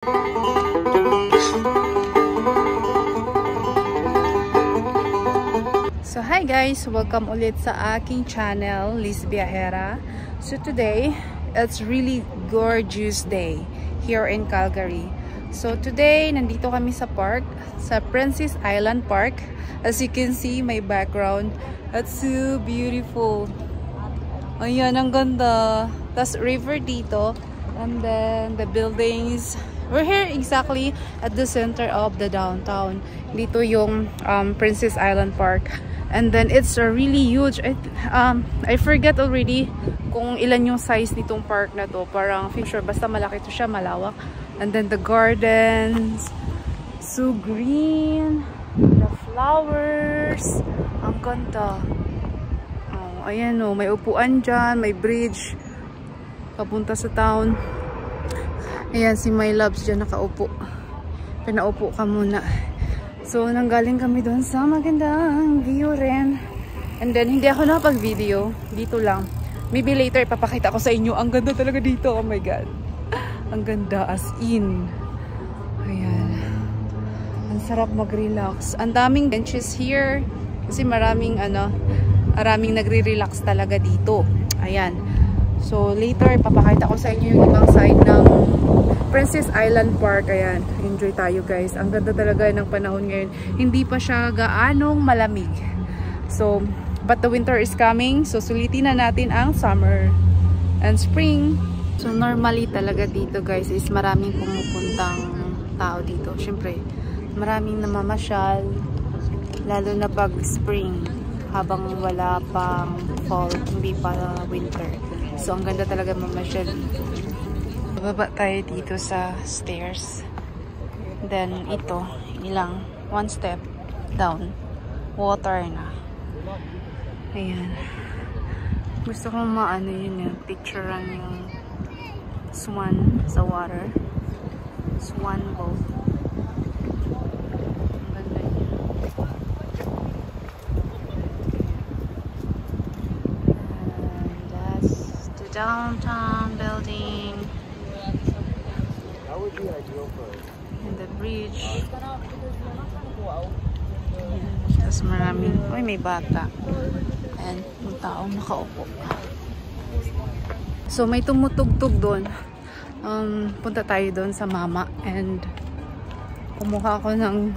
So hi guys, welcome ulit sa aking channel, Liz Viajera. So today, it's really gorgeous day here in Calgary. So today, nandito kami sa park, sa Princess Island Park. As you can see, my background, that's so beautiful. Ayan, ang ganda. Tapos river dito, and then the buildings. We're here exactly at the center of the downtown. Dito yung Princess Island Park. And then it's a really huge. I forget already kung ilan yung size nitong park na to. Parang feature, basta malaki to siya, malawak. And then the gardens, so green. The flowers, ang ganda. Oh, ayan oh, may upuan dyan, may bridge papunta sa town. Ayan si My Loves dyan nakaupo. Pinaupo ka muna. So, nanggaling kami doon sa magandang view rin. And then, hindi ako nakapag-video. Dito lang. Maybe later, ipapakita ko sa inyo. Ang ganda talaga dito. Oh my God. Ang ganda as in. Ayan. Ang sarap mag-relax. Ang daming benches here. Kasi maraming nagre-relax talaga dito. Ayan. So, later, ipapakita ko sa inyo yung ibang side ng Princess Island Park. Ayan, enjoy tayo guys. Ang ganda talaga ng panahon ngayon. Hindi pa siya gaanong malamig. So, but the winter is coming. So, sulitin na natin ang summer and spring. So, normally talaga dito guys is maraming pumupuntang tao dito. Siyempre, maraming namamasyal. Lalo na pag spring. Habang wala pang fall, hindi pa winter. So, ang ganda talaga mamasyal. Bababa tayo dito sa stairs. Then, ito, ilang, one step down. Water na. Ayan. Gusto kong maano yun yung picturean yung swan sa water. Swan boat. Ang ganda yun. And that's the downtown building. And the bridge. Tapos maraming, uy, may bata. And yung taong nakaupo. So may tumutugtog doon. Punta tayo doon sa mama. And kumuha ako ng,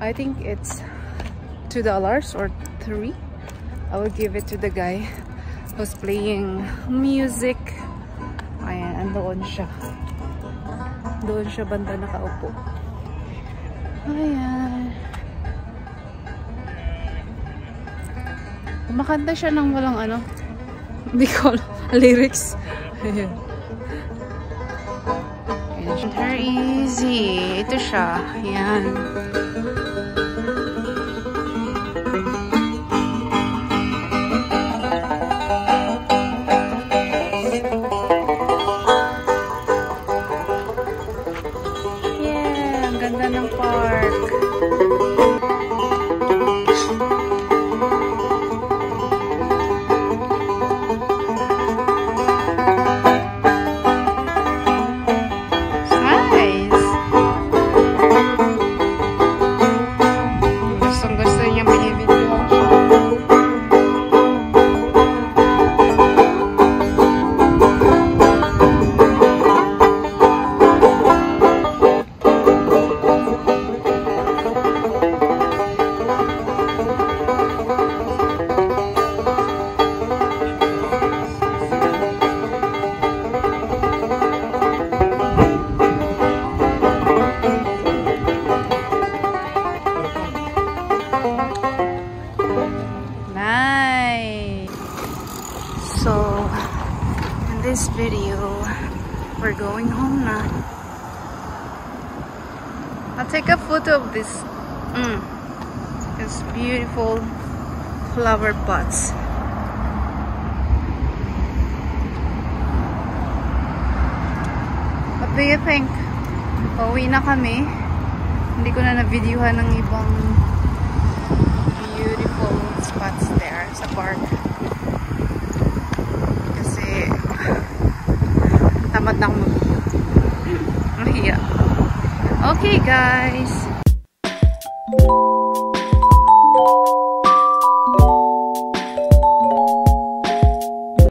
I think it's $2 or $3. I will give it to the guy who's playing music. Ayan, andoon siya. Doon siya banda nakaupo. Ayan. Kumakanta siya ng walang ano. Hindi ko lyrics. Ayan. Her easy. Ito siya. Ayan. This video, we're going home now. I'll take a photo of this beautiful flower pots. What do you think? Pauwi na kami. Hindi ko na na-videohan ng ibang beautiful spots there sa park. Tamad na akong mag-video. Okay guys.